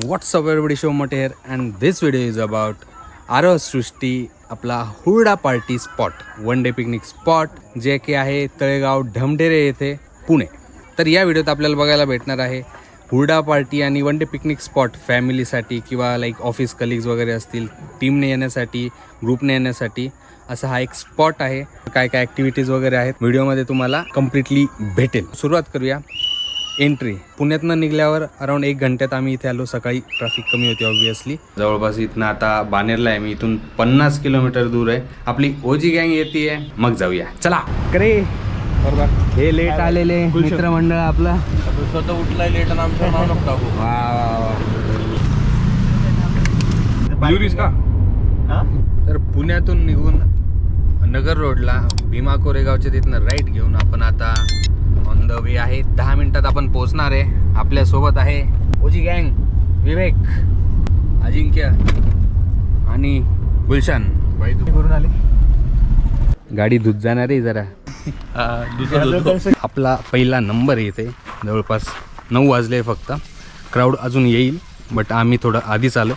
What's up everybody, Shomate here and this video is about Aarav सृष्टी आपला हुरडा party spot, one day picnic spot जे की आहे तळेगाव ढमढेरे येथे पुणे. तर या व्हिडिओत आपल्याला बघायला भेटणार आहे हुरडा पार्टी आणि वन डे पिकनिक स्पॉट फॅमिलीसाठी किंवा लाईक ऑफिस कलिग्स वगैरे असतील, टीमने येण्यासाठी, ग्रुपने येण्यासाठी असा हा एक स्पॉट आहे. काय काय ॲक्टिव्हिटीज वगैरे आहेत व्हिडिओमध्ये तुम्हाला कम्प्लिटली भेटेल. सुरुवात करूया. एंट्री पुण्यातनं निघल्यावर अराउंड 1 घंट्यात आम्ही इथे आलो. सकाळी ट्रॅफिक कमी होती ऑब्विसली. जवळपास इथनं आता बानेरला आहे मी, इथून 50 किलोमीटर दूर आहे. आपली ओजी गँग येते, मग जाऊया. चला करे. बरोबर हे लेट आलेले मित्रमंडळ आपला स्वतः उठलाय लेट आणि आमचं नाव नको टाकू. का तर पुण्यातून निघून नगर रोडला भीमा कोरेगावच्या तिथनं राईट घेऊन आपण आता ऑन द वे आहे. 10 मिनिटात आपण पोहोचणार आहे. आपल्या सोबत आहे ओजी गँग, विवेक, अजिंक्य आणि गुलशन. करून आले गाडी धुत जाणार आहे जरा. आपला पहिला नंबर येते. जवळपास 9 वाजले फक्त. क्राऊड अजून येईल बट आम्ही थोडं आधीच आलो.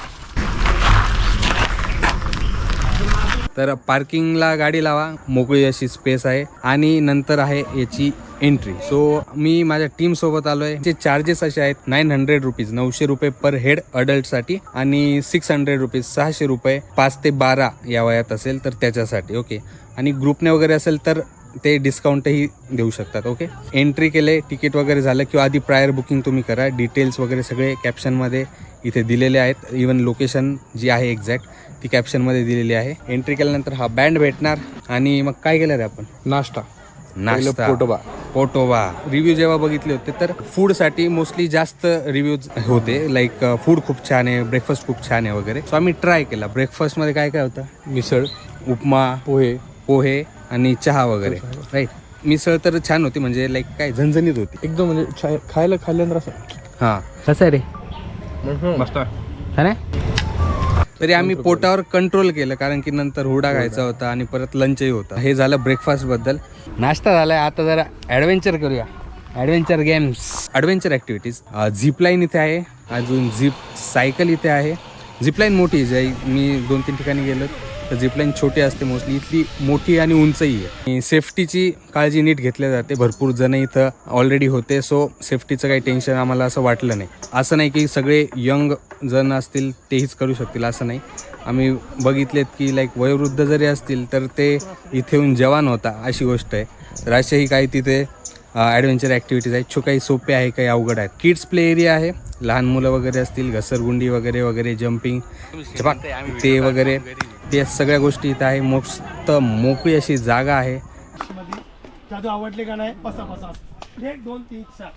तर पार्किंगला गाडी लावा, मोकळी अशी स्पेस आहे आणि नंतर आहे याची एंट्री. सो मी माझ्या टीम सोबत आलो आहे. जे चार्जेस असे आहेत 900 रुपीज, 900 रुपये पर हेड अडल्टसाठी आणि 600 रुपीज, 600 रुपये 5 ते 12 या वयात असेल तर त्याच्यासाठी. ओके. आणि ग्रुपने वगैरे असेल तर ते डिस्काउंटही देऊ शकतात. ओके. एंट्री केले, तिकीट वगैरे झालं किंवा आधी प्रायर बुकिंग तुम्ही करा. डिटेल्स वगैरे सगळे कॅप्शनमध्ये इथे दिलेले आहेत. इवन लोकेशन जी आहे एक्झॅक्ट ती कॅप्शनमध्ये दिलेली आहे. एंट्री केल्यानंतर हा बँड भेटणार आणि मग काय केलं रे आपण? नाश्ता पोटोबा. रिव्ह्यू जेव्हा बघितले होते तर फूडसाठी मोस्टली जास्त रिव्ह्यूज होते. लाईक फूड खूप छान आहे, ब्रेकफास्ट खूप छान आहे वगैरे. सो आम्ही ट्राय केला. ब्रेकफास्टमध्ये काय काय होतं? मिसळ, उपमा, पोहे आणि चहा वगैरे. राईट. मिसळ तर छान होती, म्हणजे लाईक काय झणझणीत होती एकदम. म्हणजे खायल्यानंतर असं हां. कसं आहे रे? मस्त आहे. तरी आम्ही पोटावर कंट्रोल केलं कारण की नंतर हुरडा खायचा होता आणि परत लंचही होता. हे झालं ब्रेकफास्ट बद्दल. नाश्ता झालाय. आता जरा ॲडव्हेंचर करूया. Adventure games, adventure activities. Zipline इथे आहे, अजून झिप सायकल इथे आहे. झिपलाईन मोठी आहे. मी 2-3 ठिकाणी गेलो तर झिपलाईन छोटी असते मोस्टली. इथली मोठी आणि उंचही आहे. सेफ्टीची काळजी नीट घेतली जाते. भरपूर जण इथं ऑलरेडी होते, सो सेफ्टीचं काही टेन्शन आम्हाला असं वाटलं नाही. असं नाही की सगळे यंग जण असतील तेहीच करू शकतील, असं नाही. आम्ही बघितलेत की लाईक वयोवृद्ध जरी असतील तर ते इथे येऊन जवान होता, अशी गोष्ट आहे. तर अशाही काही तिथे ॲडव्हेंचर ॲक्टिव्हिटीज आहेत. काही सोपे आहे, काही अवघड आहेत. किड्स प्ले एरिया आहे. लहान मुलं वगैरे असतील, घसरगुंडी वगैरे वगैरे, जम्पिंग ते वगैरे, ते सगळ्या गोष्टी इथं आहे. मस्त मोकळी अशी जागा आहे. आवडले का नाही? 1 2 3 4.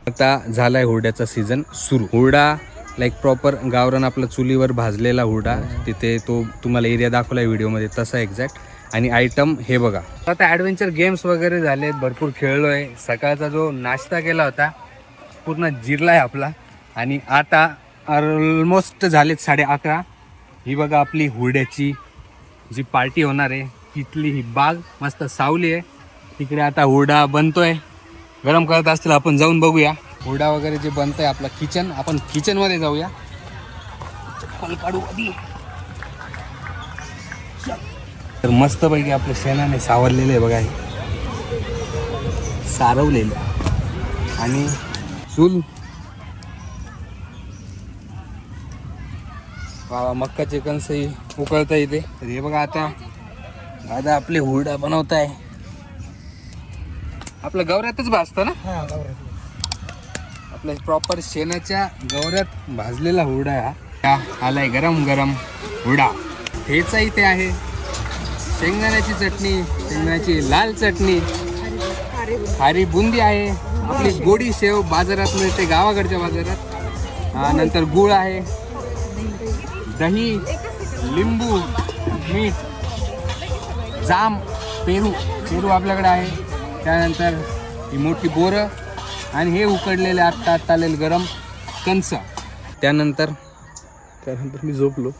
आता झालाय हुरड्याचा सीझन सुरू. हुरडा लाईक प्रॉपर गावरान आपला चुलीवर भाजलेला हुरडा. तिथे तो तुम्हाला एरिया दाखवलाय व्हिडिओमध्ये तसा एक्झॅक्ट. आणि आयटम हे बघा. आता ॲडव्हेंचर गेम्स वगैरे झालेत, भरपूर खेळलो आहे. सकाळचा जो नाश्ता केला होता पूर्ण जिरलाय आपला. आणि आता ऑलमोस्ट झालेत 11:30. ही बघा आपली हुरड्याची जी पार्टी होणार आहे तिथली ही बाग. मस्त सावली आहे तिकडे. आता हुरडा बनतोय, गरम करत असतील. आपण जाऊन बघूया हुरडा वगैरे जे बनतंय. आपलं किचन, आपण किचनमध्ये जाऊया. चप्पल काढू आधी. तर मस्तपैकी आपल्या शेणाने सावरलेलं आहे बघा, हे सारवलेलं. आणि चूल, मक्का चिकनसही उकळता येते. तर हे बघा आता दादा आपले हुरडा बनवत आहे. आपलं गवऱ्यातच भाजतं ना? आपल्या प्रॉपर शेणाच्या गवऱ्यात भाजलेला हुरडा हा आलाय. गरम गरम हुरडा. ठेचा इथे आहे, शेंगदाण्याची चटणी, शेंगदाण्याची लाल चटणी, खारी बुंदी आहे, आपली गोडी शेव बाजारात मिळते, गावाकडच्या बाजारात. नंतर गूळ आहे, दही, लिंबू, मीठ, जाम, पेरू आपल्याकडे आहे. त्यानंतर ही मोठी बोरं आणि हे उकडलेले आत्ता आलेले गरम कणस. त्यानंतर मी झोपलो.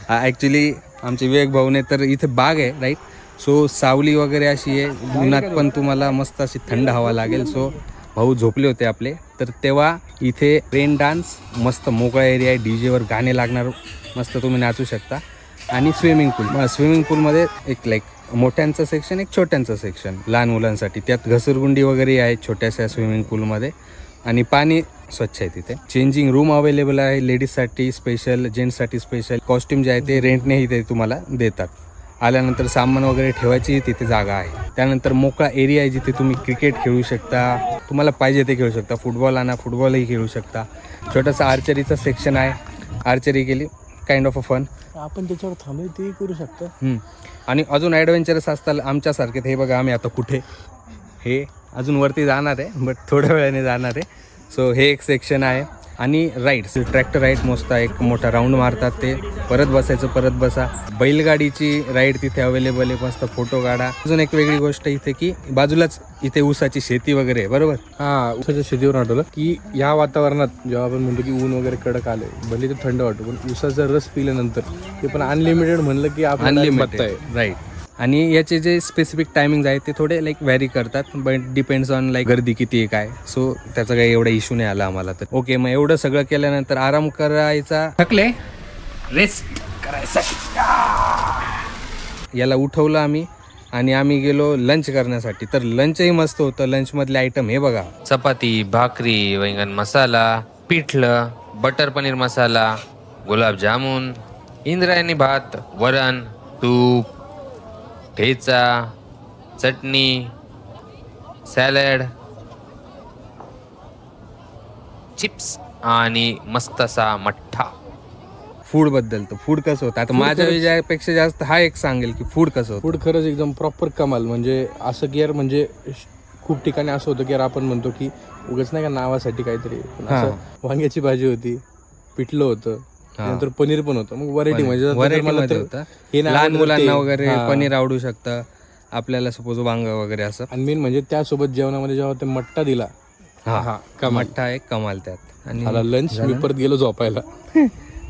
ॲक्च्युली आमचे विवेक भाऊने तर इथे बाग आहे राईट. सो सावली वगैरे अशी आहे. उन्हात पण तुम्हाला मस्त अशी थंड हवा लागेल. सो भाऊ झोपले होते आपले, तर तेव्हा इथे रेन डान्स, मस्त मोकळा एरिया आहे, डीजेवर गाणे लागणार, मस्त तुम्ही नाचू शकता. आणि स्विमिंग पूलमध्ये एक लाईक मोठ्यांचं सेक्शन, एक छोट्यांचं सेक्शन लहान मुलांसाठी. त्यात घसरगुंडी वगैरे आहे छोट्याशा स्विमिंग पूलमध्ये आणि पाणी स्वच्छ आहे तिथे. चेंजिंग रूम अवेलेबल आहे लेडीजसाठी स्पेशल, जेंट्ससाठी स्पेशल. कॉस्ट्यूम जे आहे ते रेंटनेही ते तुम्हाला देतात. आल्यानंतर सामान वगैरे ठेवायची तिथे जागा आहे. त्यानंतर मोकळा एरिया आहे जिथे तुम्ही क्रिकेट खेळू शकता, तुम्हाला पाहिजे ते खेळू शकता. फुटबॉल आणा, फुटबॉलही खेळू शकता. छोटासा आर्चरीचा सेक्शन आहे, आर्चरी केली, काइंड ऑफ अ फन. आपण त्याच्यावर थांबले ते करू शकतो. आणि अजून ॲडव्हेंचरस असतात आमच्यासारखे. हे बघा आम्ही आता कुठे, हे अजून वरती जाणार आहे बट थोड्या वेळाने जाणार आहे. सो हे एक सेक्शन आहे. आणि राईड्स, ट्रॅक्टर राईड मस्त, एक मोठा राऊंड मारतात ते, परत बसायचं, परत बसा. बैलगाडीची राईड तिथे अवेलेबल आहे, मस्त फोटो काढा. अजून एक वेगळी गोष्ट इथे की बाजूलाच इथे ऊसाची शेती वगैरे आहे, बरोबर. हा, ऊसाच्या शेतीवर आठवलं की या वातावरणात जेव्हा आपण म्हणतो की ऊन वगैरे कडक आले, भले ते थंड वाटतो, पण ऊसाचा रस पिल्यानंतर ते पण अनलिमिटेड म्हणलं की आपण अनलिमिटेड आहे. राईट. आणि याचे जे स्पेसिफिक टायमिंग आहेत ते थोडे लाईक व्हॅरी करतात, बट डिपेंड्स ऑन लाईक गर्दी किती आहे काय. सो त्याचा काही एवढा इश्यू नाही आला आम्हाला. तर ओके, मग एवढं सगळं केल्यानंतर आराम करायचा, थकले, रेस्ट करायचा. याला उठवलं आम्ही आणि आम्ही गेलो लंच करण्यासाठी. तर लंचही मस्त होतं. लंचमधले आयटम हे बघा, चपाती, भाकरी, वैंगण मसाला, पिठलं, बटर पनीर मसाला, गुलाबजामुन, इंद्रायणी भात, वरण, तूप, ठेचा, चटणी, सॅलड, चिप्स आणि मस्त असा मठ्ठा. फूडबद्दल. तर फूड कसं होतं आता माझ्या विजयापेक्षा जास्त हा एक सांगेल की फूड कसं होतं. फूड खरंच एकदम प्रॉपर कमाल. म्हणजे असं की यार, म्हणजे खूप ठिकाणी असं होतं की यार आपण म्हणतो की उगाच नाही का नावासाठी काहीतरी, पण असं वांग्याची भाजी होती, पिठलं होतं, नंतर पनीर पण होतं. मग व्हरायटी म्हणजे व्हरायटीमध्ये होतं. लहान मुलांना वगैरे पनीर आवडू शकतं, आपल्याला सपोज वांग वगैरे असं. आणि मेन म्हणजे त्यासोबत जेवणामध्ये जेव्हा ते मट्टा दिला, मठ्ठा एक कमाल त्यात. आणि मला लंच मी परत गेलो झोपायला.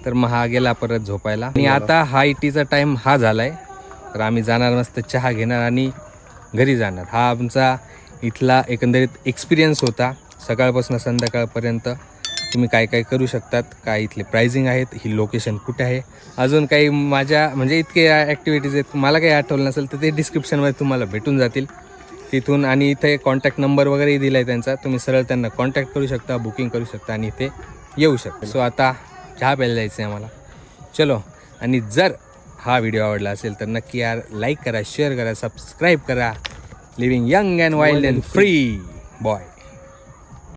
तर मग हा गेला परत झोपायला. आणि आता हा इटीचा टाइम हा झालाय, तर आम्ही जाणार मस्त चहा घेणार आणि घरी जाणार. हा आमचा इथला एकंदरीत एक्सपिरियन्स होता. सकाळपासून संध्याकाळपर्यंत तुम्ही काय काय करू शकतात, काय इथले प्राइसिंग आहेत, ही लोकेशन कुठे आहे, अजून काही माझ्या म्हणजे इतके ॲक्टिव्हिटीज आहेत, मला काही आठवलं नसेल तर ते डिस्क्रिप्शनमध्ये तुम्हाला भेटून जातील तिथून. आणि इथे कॉन्टॅक्ट नंबर वगैरेही दिला आहे त्यांचा, तुम्ही सरळ त्यांना कॉन्टॅक्ट करू शकता, बुकिंग करू शकता आणि इथे येऊ शकता. सो आता चहा प्यायला जायचं आहे आम्हाला, चलो. आणि जर हा व्हिडिओ आवडला असेल तर नक्की यार लाईक करा, शेअर करा, सबस्क्राईब करा. Living young and wild and free boy.